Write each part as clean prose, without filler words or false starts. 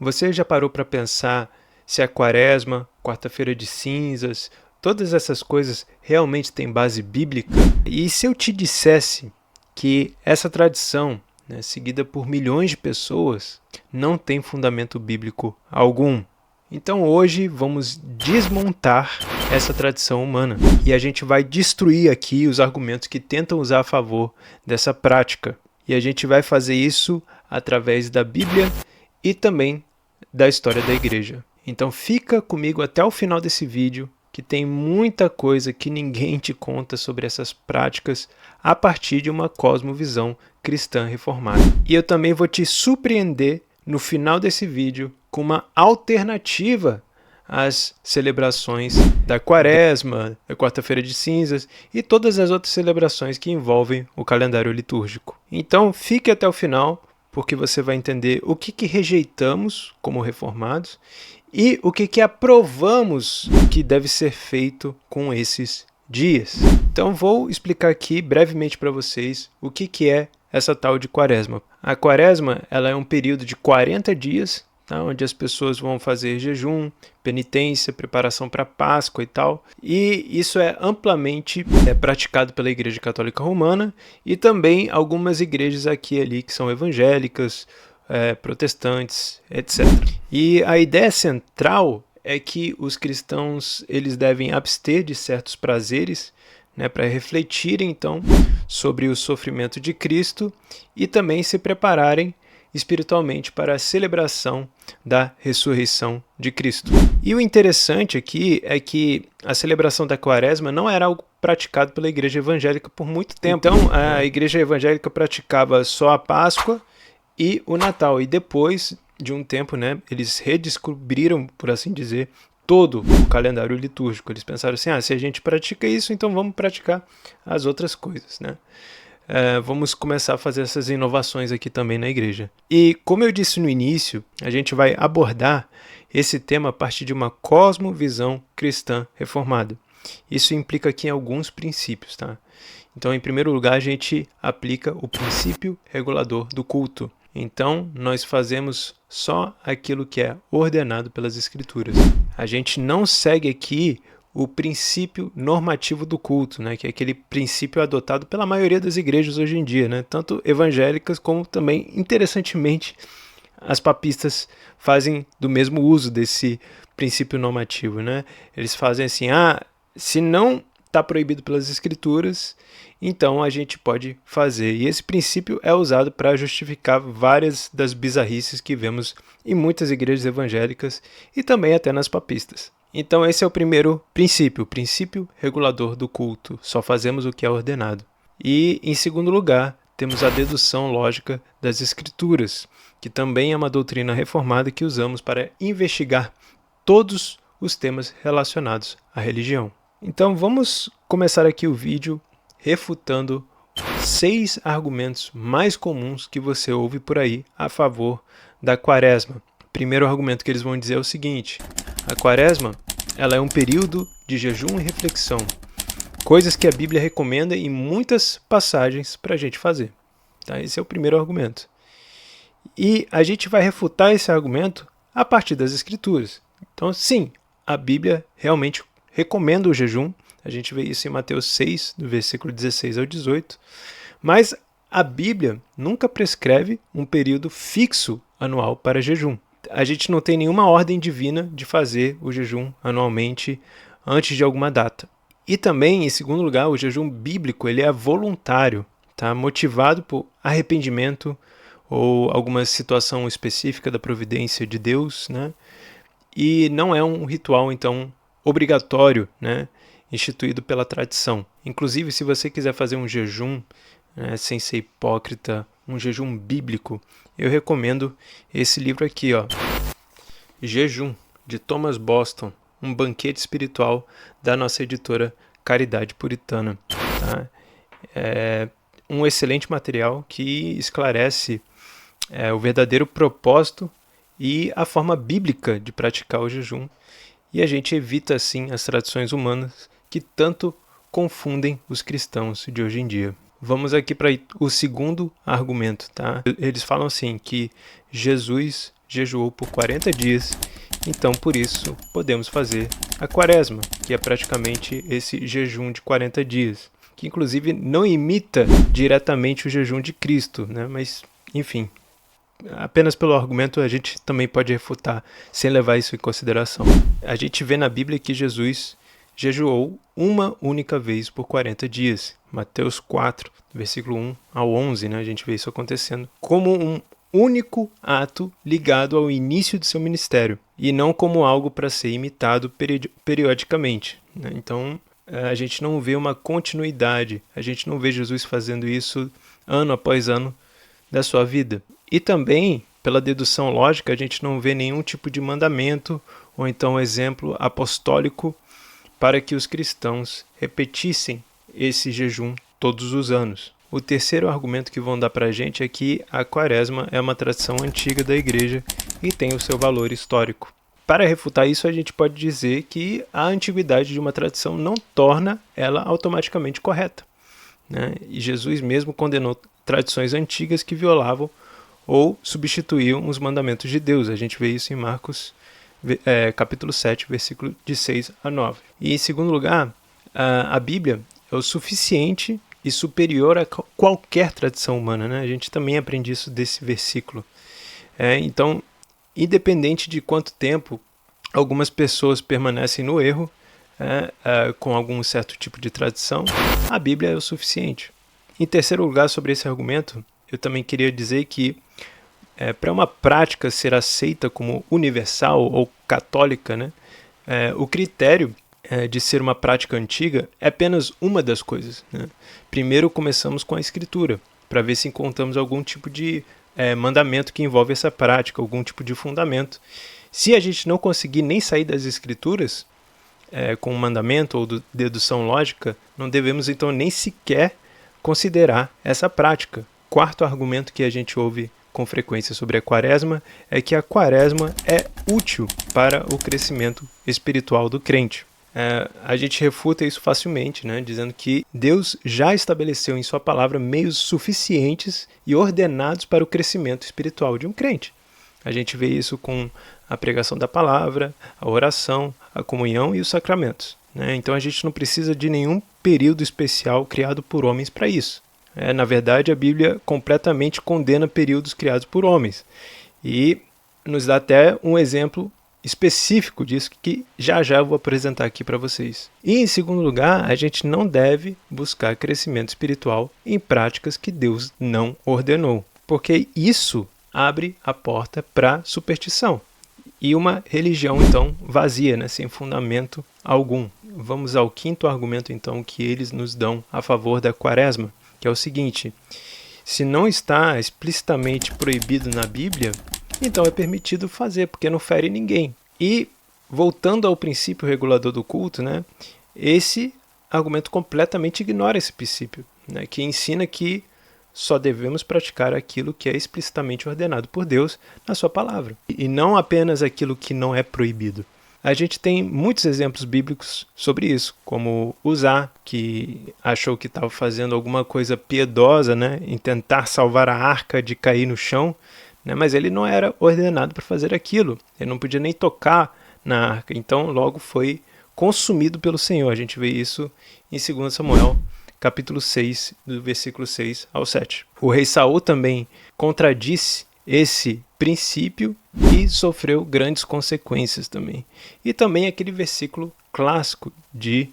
Você já parou para pensar se a quaresma, quarta-feira de cinzas, todas essas coisas realmente têm base bíblica? E se eu te dissesse que essa tradição, né, seguida por milhões de pessoas, não tem fundamento bíblico algum? Então hoje vamos desmontar essa tradição humana e a gente vai destruir aqui os argumentos que tentam usar a favor dessa prática. E a gente vai fazer isso através da Bíblia e também da história da igreja. Então fica comigo até o final desse vídeo, que tem muita coisa que ninguém te conta sobre essas práticas a partir de uma cosmovisão cristã reformada. E eu também vou te surpreender no final desse vídeo com uma alternativa às celebrações da quaresma, da quarta-feira de cinzas e todas as outras celebrações que envolvem o calendário litúrgico. Então fique até o final, porque você vai entender o que rejeitamos como reformados e o que aprovamos que deve ser feito com esses dias. Então vou explicar aqui brevemente para vocês o que é essa tal de quaresma. A quaresma ela é um período de 40 dias, tá, onde as pessoas vão fazer jejum, penitência, preparação para Páscoa e tal. E isso é amplamente praticado pela Igreja Católica Romana e também algumas igrejas aqui e ali que são evangélicas, protestantes, etc. E a ideia central é que os cristãos eles devem abster de certos prazeres, né, para refletirem então sobre o sofrimento de Cristo e também se prepararem espiritualmente para a celebração da ressurreição de Cristo. E o interessante aqui é que a celebração da quaresma não era algo praticado pela igreja evangélica por muito tempo. Então a igreja evangélica praticava só a Páscoa e o Natal, e depois de um tempo, né, eles redescobriram, por assim dizer, todo o calendário litúrgico. Eles pensaram assim, se a gente pratica isso, então vamos praticar as outras coisas, né? Vamos começar a fazer essas inovações aqui também na igreja. E como eu disse no início, a gente vai abordar esse tema a partir de uma cosmovisão cristã reformada. Isso implica aqui em alguns princípios, tá? Então, em primeiro lugar, a gente aplica o princípio regulador do culto. Então, nós fazemos só aquilo que é ordenado pelas Escrituras. A gente não segue aqui o princípio normativo do culto, né, que é aquele princípio adotado pela maioria das igrejas hoje em dia, né, tanto evangélicas como também, interessantemente, as papistas fazem do mesmo uso desse princípio normativo, né? Eles fazem assim, se não está proibido pelas Escrituras, então a gente pode fazer. E esse princípio é usado para justificar várias das bizarrices que vemos em muitas igrejas evangélicas e também até nas papistas. Então esse é o primeiro princípio, o princípio regulador do culto. Só fazemos o que é ordenado. E, em segundo lugar, temos a dedução lógica das Escrituras, que também é uma doutrina reformada que usamos para investigar todos os temas relacionados à religião. Então vamos começar aqui o vídeo refutando 6 argumentos mais comuns que você ouve por aí a favor da quaresma. O primeiro argumento que eles vão dizer é o seguinte: a quaresma ela é um período de jejum e reflexão, coisas que a Bíblia recomenda em muitas passagens para a gente fazer. Tá? Esse é o primeiro argumento. E a gente vai refutar esse argumento a partir das Escrituras. Então, sim, a Bíblia realmente recomenda o jejum. A gente vê isso em Mateus 6, do versículo 16 ao 18. Mas a Bíblia nunca prescreve um período fixo anual para jejum. A gente não tem nenhuma ordem divina de fazer o jejum anualmente antes de alguma data. E também, em segundo lugar, o jejum bíblico ele é voluntário, tá? Motivado por arrependimento ou alguma situação específica da providência de Deus, né? E não é um ritual, então, obrigatório, né? Instituído pela tradição. Inclusive, se você quiser fazer um jejum, né, sem ser hipócrita, um jejum bíblico, eu recomendo esse livro aqui, ó, Jejum, de Thomas Boston, um banquete espiritual da nossa editora Caridade Puritana. Tá? É um excelente material que esclarece o verdadeiro propósito e a forma bíblica de praticar o jejum, e a gente evita assim as tradições humanas que tanto confundem os cristãos de hoje em dia. Vamos aqui para o segundo argumento, tá? Eles falam assim que Jesus jejuou por 40 dias, então por isso podemos fazer a quaresma, que é praticamente esse jejum de 40 dias, que inclusive não imita diretamente o jejum de Cristo, né? Mas enfim, apenas pelo argumento a gente também pode refutar sem levar isso em consideração. A gente vê na Bíblia que Jesus jejuou uma única vez por 40 dias. Mateus 4, versículo 1 ao 11, né? A gente vê isso acontecendo como um único ato ligado ao início do seu ministério e não como algo para ser imitado periodicamente, né? Então, a gente não vê uma continuidade, a gente não vê Jesus fazendo isso ano após ano da sua vida. E também, pela dedução lógica, a gente não vê nenhum tipo de mandamento ou então exemplo apostólico para que os cristãos repetissem esse jejum todos os anos. O terceiro argumento que vão dar para a gente é que a quaresma é uma tradição antiga da igreja e tem o seu valor histórico. Para refutar isso, a gente pode dizer que a antiguidade de uma tradição não torna ela automaticamente correta, né? E Jesus mesmo condenou tradições antigas que violavam ou substituíam os mandamentos de Deus. A gente vê isso em Marcos capítulo 7, versículo de 6 a 9. E em segundo lugar, a Bíblia é o suficiente e superior a qualquer tradição humana, né? A gente também aprende isso desse versículo. Então, independente de quanto tempo algumas pessoas permanecem no erro, com algum certo tipo de tradição, a Bíblia é o suficiente. Em terceiro lugar, sobre esse argumento, eu também queria dizer que para uma prática ser aceita como universal ou católica, né, o critério de ser uma prática antiga é apenas uma das coisas, né? Primeiro começamos com a Escritura, para ver se encontramos algum tipo de mandamento que envolve essa prática, algum tipo de fundamento. Se a gente não conseguir nem sair das Escrituras com um mandamento ou dedução lógica, não devemos então nem sequer considerar essa prática. Quarto argumento que a gente ouve com frequência sobre a quaresma é que a quaresma é útil para o crescimento espiritual do crente. A gente refuta isso facilmente, né, dizendo que Deus já estabeleceu em sua palavra meios suficientes e ordenados para o crescimento espiritual de um crente. A gente vê isso com a pregação da palavra, a oração, a comunhão e os sacramentos, né? Então a gente não precisa de nenhum período especial criado por homens para isso. Na verdade, a Bíblia completamente condena períodos criados por homens e nos dá até um exemplo específico disso que já eu vou apresentar aqui para vocês. E em segundo lugar, a gente não deve buscar crescimento espiritual em práticas que Deus não ordenou, porque isso abre a porta para superstição e uma religião então vazia, né, sem fundamento algum. Vamos ao quinto argumento então que eles nos dão a favor da quaresma, que é o seguinte: se não está explicitamente proibido na Bíblia, então é permitido fazer, porque não fere ninguém. E, voltando ao princípio regulador do culto, né, esse argumento completamente ignora esse princípio, né, que ensina que só devemos praticar aquilo que é explicitamente ordenado por Deus na sua palavra, e não apenas aquilo que não é proibido. A gente tem muitos exemplos bíblicos sobre isso, como Uzá, que achou que estava fazendo alguma coisa piedosa, né, em tentar salvar a arca de cair no chão, né, mas ele não era ordenado para fazer aquilo, ele não podia nem tocar na arca, então logo foi consumido pelo Senhor. A gente vê isso em 2 Samuel, capítulo 6, do versículo 6 ao 7. O rei Saul também contradisse esse princípio e sofreu grandes consequências também. E também aquele versículo clássico de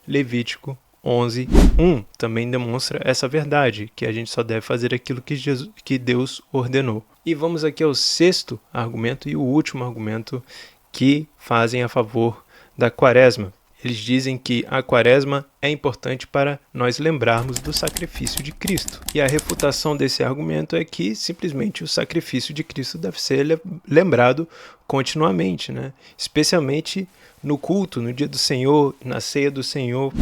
Levítico 11:1 também demonstra essa verdade, que a gente só deve fazer aquilo que Deus ordenou. E vamos aqui ao sexto argumento e o último argumento que fazem a favor da quaresma. Eles dizem que a quaresma é importante para nós lembrarmos do sacrifício de Cristo. E a refutação desse argumento é que simplesmente o sacrifício de Cristo deve ser lembrado continuamente, né? Especialmente no culto, no dia do Senhor, na ceia do Senhor.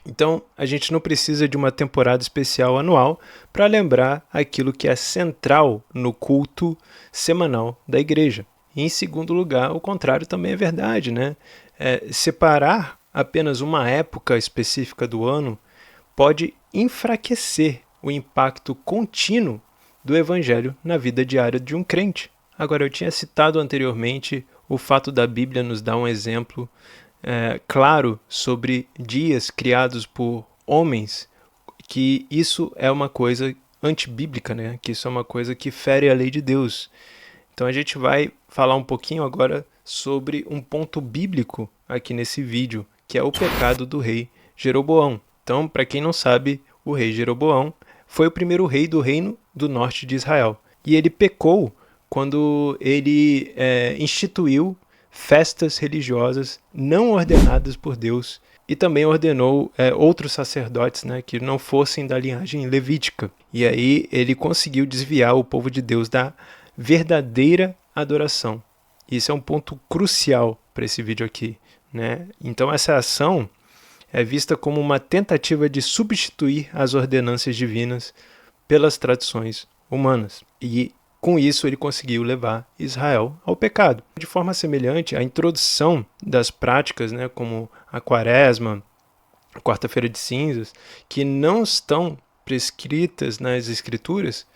Então, a gente não precisa de uma temporada especial anual para lembrar aquilo que é central no culto semanal da igreja. E, em segundo lugar, o contrário também é verdade, né? Separar apenas uma época específica do ano pode enfraquecer o impacto contínuo do evangelho na vida diária de um crente. Agora, eu tinha citado anteriormente o fato da Bíblia nos dar um exemplo claro sobre dias criados por homens, que isso é uma coisa antibíblica, né? Que isso é uma coisa que fere a lei de Deus. Então a gente vai falar um pouquinho agora sobre um ponto bíblico aqui nesse vídeo, que é o pecado do rei Jeroboão. Então, para quem não sabe, o rei Jeroboão foi o primeiro rei do reino do norte de Israel. E ele pecou quando ele instituiu festas religiosas não ordenadas por Deus e também ordenou outros sacerdotes, né, que não fossem da linhagem levítica. E aí ele conseguiu desviar o povo de Deus da verdadeira adoração. Isso é um ponto crucial para esse vídeo aqui, né? Então essa ação é vista como uma tentativa de substituir as ordenanças divinas pelas tradições humanas. E com isso ele conseguiu levar Israel ao pecado. De forma semelhante, a introdução das práticas, né, como a quaresma, a quarta-feira de cinzas, que não estão prescritas nas escrituras,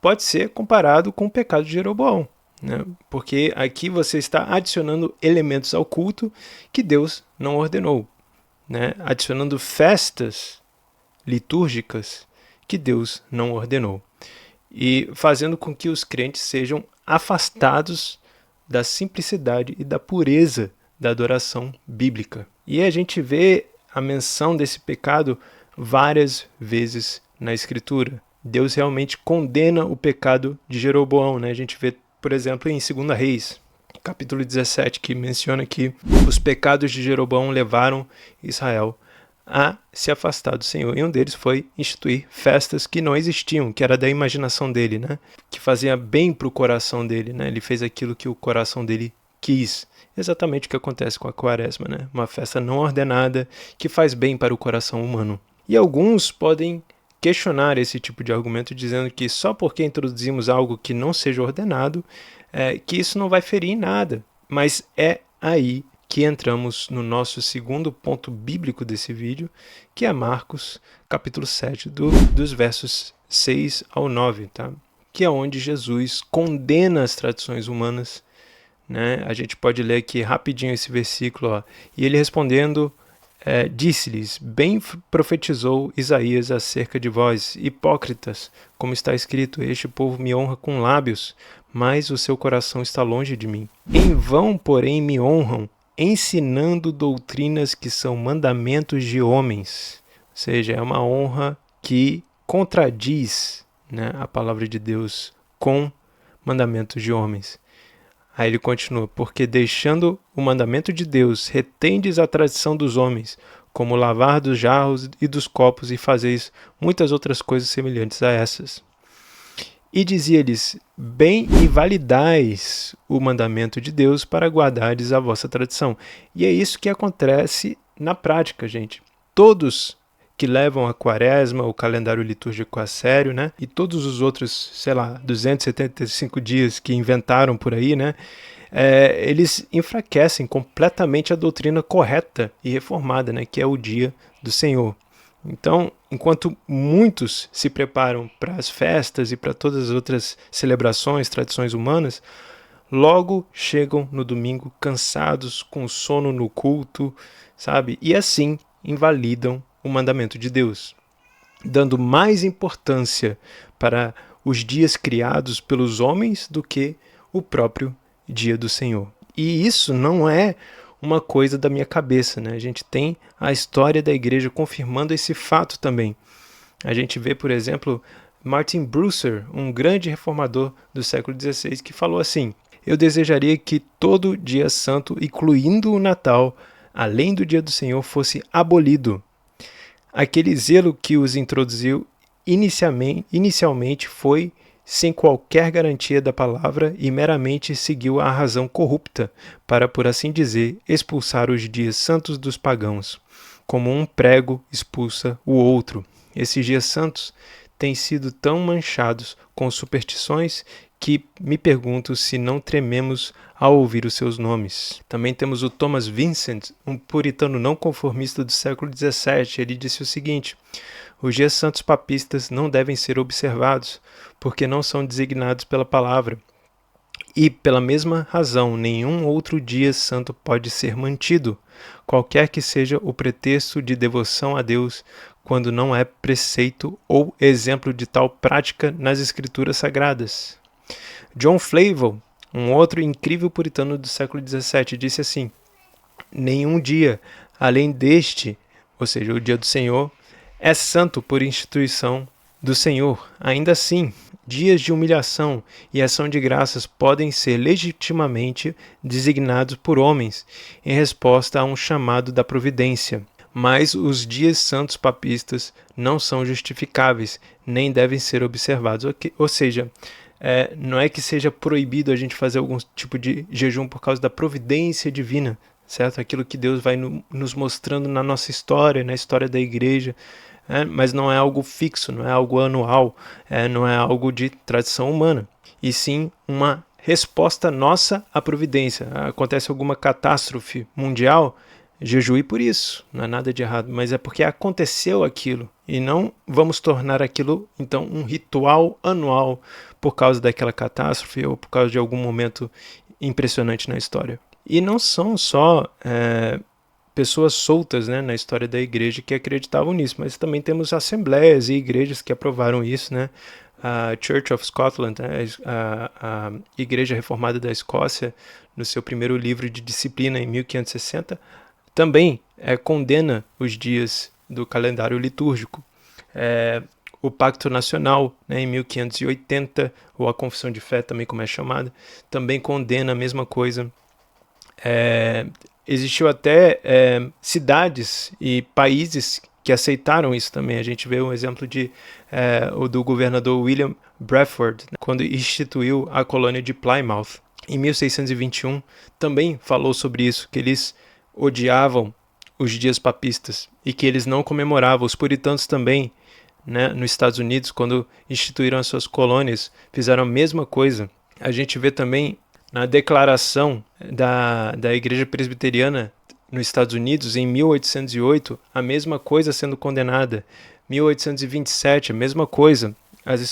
pode ser comparado com o pecado de Jeroboão, né? Porque aqui você está adicionando elementos ao culto que Deus não ordenou, né? Adicionando festas litúrgicas que Deus não ordenou e fazendo com que os crentes sejam afastados da simplicidade e da pureza da adoração bíblica. E a gente vê a menção desse pecado várias vezes na Escritura. Deus realmente condena o pecado de Jeroboão, né? A gente vê, por exemplo, em 2 Reis, capítulo 17, que menciona que os pecados de Jeroboão levaram Israel a se afastar do Senhor. E um deles foi instituir festas que não existiam, que era da imaginação dele, né? Que fazia bem para o coração dele, né? Ele fez aquilo que o coração dele quis. Exatamente o que acontece com a quaresma, né? Uma festa não ordenada que faz bem para o coração humano. E alguns podem questionar esse tipo de argumento dizendo que só porque introduzimos algo que não seja ordenado, que isso não vai ferir em nada. Mas é aí que entramos no nosso segundo ponto bíblico desse vídeo, que é Marcos, capítulo 7, dos versos 6 ao 9, tá? Que é onde Jesus condena as tradições humanas, né? A gente pode ler aqui rapidinho esse versículo, ó. E ele respondendo, disse-lhes, bem profetizou Isaías acerca de vós, hipócritas, como está escrito, este povo me honra com lábios, mas o seu coração está longe de mim. Em vão, porém, me honram, ensinando doutrinas que são mandamentos de homens. Ou seja, é uma honra que contradiz, né, a palavra de Deus com mandamentos de homens. Aí ele continua, porque deixando o mandamento de Deus, retendes a tradição dos homens, como lavar dos jarros e dos copos, e fazeis muitas outras coisas semelhantes a essas. E dizia-lhes, bem e validais o mandamento de Deus para guardardes a vossa tradição. E é isso que acontece na prática, gente. Todos que levam a quaresma, o calendário litúrgico a sério, né? E todos os outros, 275 dias que inventaram por aí, né? Eles enfraquecem completamente a doutrina correta e reformada, né? Que é o dia do Senhor. Então, enquanto muitos se preparam para as festas e para todas as outras celebrações, tradições humanas, logo chegam no domingo cansados, com sono no culto, sabe? E assim invalidam o mandamento de Deus, dando mais importância para os dias criados pelos homens do que o próprio dia do Senhor. E isso não é uma coisa da minha cabeça, né? A gente tem a história da igreja confirmando esse fato também. A gente vê, por exemplo, Martin Bucer, um grande reformador do século XVI, que falou assim, eu desejaria que todo dia santo, incluindo o Natal, além do dia do Senhor, fosse abolido. Aquele zelo que os introduziu inicialmente foi sem qualquer garantia da palavra e meramente seguiu a razão corrupta para, por assim dizer, expulsar os dias santos dos pagãos, como um prego expulsa o outro. Esses dias santos têm sido tão manchados com superstições que me pergunto se não trememos ao ouvir os seus nomes. Também temos o Thomas Vincent, um puritano não conformista do século XVII. Ele disse o seguinte, os dias santos papistas não devem ser observados, porque não são designados pela palavra. E, pela mesma razão, nenhum outro dia santo pode ser mantido, qualquer que seja o pretexto de devoção a Deus, quando não é preceito ou exemplo de tal prática nas Escrituras Sagradas. John Flavel, um outro incrível puritano do século XVII, disse assim: nenhum dia, além deste, ou seja, o dia do Senhor, é santo por instituição do Senhor. Ainda assim, dias de humilhação e ação de graças podem ser legitimamente designados por homens em resposta a um chamado da providência. Mas os dias santos papistas não são justificáveis, nem devem ser observados. Ou seja, não é que seja proibido a gente fazer algum tipo de jejum por causa da providência divina, certo? Aquilo que Deus vai nos mostrando na nossa história, na história da igreja, mas não é algo fixo, não é algo anual, não é algo de tradição humana, e sim uma resposta nossa à providência. Acontece alguma catástrofe mundial, jejue por isso, não é nada de errado, mas é porque aconteceu aquilo, e não vamos tornar aquilo, então, um ritual anual por causa daquela catástrofe ou por causa de algum momento impressionante na história. E não são só pessoas soltas, né, na história da igreja que acreditavam nisso, mas também temos assembleias e igrejas que aprovaram isso, né? A Church of Scotland, né, a Igreja Reformada da Escócia, no seu primeiro livro de disciplina em 1560, também condena os dias do calendário litúrgico. O Pacto Nacional, né, em 1580, ou a Confissão de Fé, também como é chamada, também condena a mesma coisa. Existiu até cidades e países que aceitaram isso também. A gente vê um exemplo do governador William Bradford, né, quando instituiu a colônia de Plymouth. Em 1621, também falou sobre isso, que eles odiavam os dias papistas e que eles não comemoravam. Os puritanos também, né, nos Estados Unidos, quando instituíram as suas colônias, fizeram a mesma coisa. A gente vê também na declaração da Igreja Presbiteriana nos Estados Unidos, em 1808, a mesma coisa sendo condenada. 1827, a mesma coisa.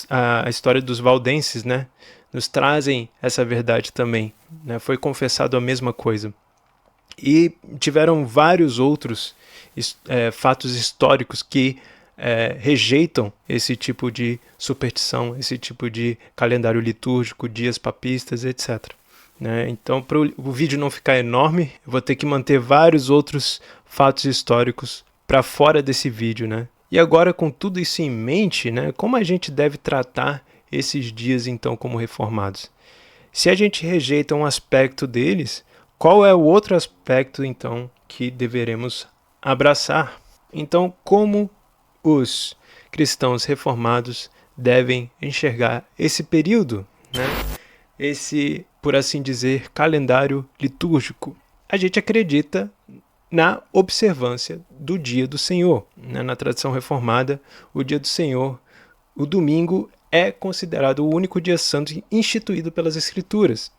A história dos valdenses, né, nos trazem essa verdade também, né? Foi confessado a mesma coisa. E tiveram vários outros fatos históricos que rejeitam esse tipo de superstição, esse tipo de calendário litúrgico, dias papistas, etc. Né? Então, para o vídeo não ficar enorme, eu vou ter que manter vários outros fatos históricos para fora desse vídeo, né? E agora, com tudo isso em mente, né, como a gente deve tratar esses dias, então, como reformados? Se a gente rejeita um aspecto deles, qual é o outro aspecto, então, que deveremos abraçar? Então, como os cristãos reformados devem enxergar esse período, né? Esse, por assim dizer, calendário litúrgico? A gente acredita na observância do dia do Senhor, né? Na tradição reformada, o dia do Senhor, o domingo, é considerado o único dia santo instituído pelas Escrituras.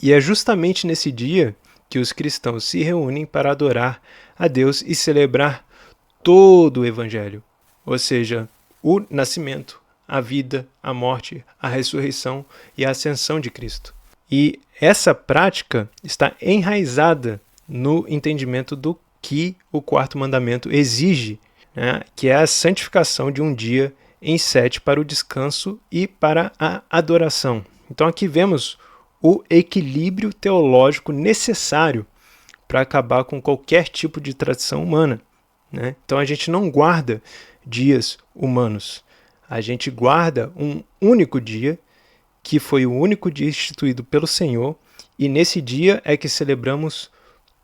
E é justamente nesse dia que os cristãos se reúnem para adorar a Deus e celebrar todo o Evangelho, ou seja, o nascimento, a vida, a morte, a ressurreição e a ascensão de Cristo. E essa prática está enraizada no entendimento do que o quarto mandamento exige, né, que é a santificação de um dia em 7 para o descanso e para a adoração. Então aqui vemos o equilíbrio teológico necessário para acabar com qualquer tipo de tradição humana, né? Então a gente não guarda dias humanos, a gente guarda um único dia, que foi o único dia instituído pelo Senhor, e nesse dia é que celebramos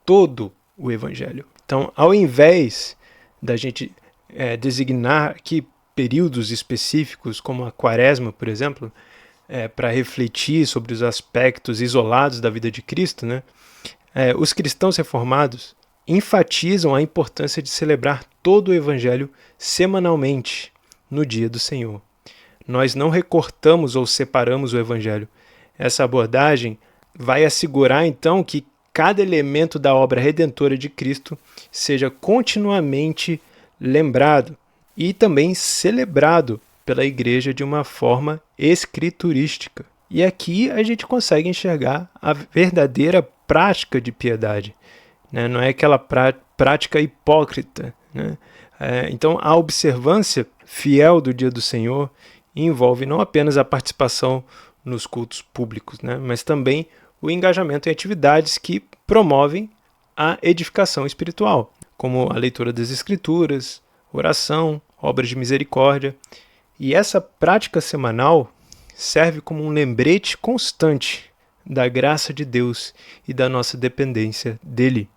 todo o Evangelho. Então, ao invés da gente designar aqui períodos específicos, como a Quaresma, por exemplo, para refletir sobre os aspectos isolados da vida de Cristo, né? Os cristãos reformados enfatizam a importância de celebrar todo o Evangelho semanalmente no dia do Senhor. Nós não recortamos ou separamos o Evangelho. Essa abordagem vai assegurar, então, que cada elemento da obra redentora de Cristo seja continuamente lembrado e também celebrado pela igreja de uma forma escriturística. E aqui a gente consegue enxergar a verdadeira prática de piedade, né? Não é aquela prática hipócrita, né? Então, a observância fiel do Dia do Senhor envolve não apenas a participação nos cultos públicos, né? Mas também o engajamento em atividades que promovem a edificação espiritual, como a leitura das Escrituras, oração, obras de misericórdia. E essa prática semanal serve como um lembrete constante da graça de Deus e da nossa dependência dele.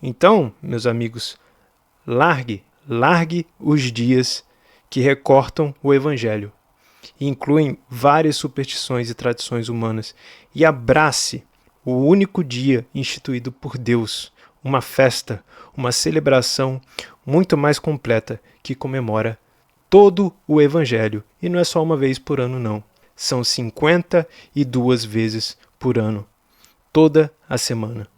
Então, meus amigos, largue os dias que recortam o Evangelho e incluem várias superstições e tradições humanas e abrace o único dia instituído por Deus, uma festa, uma celebração muito mais completa que comemora todo o Evangelho. E não é só uma vez por ano, não. São 52 vezes por ano, toda a semana.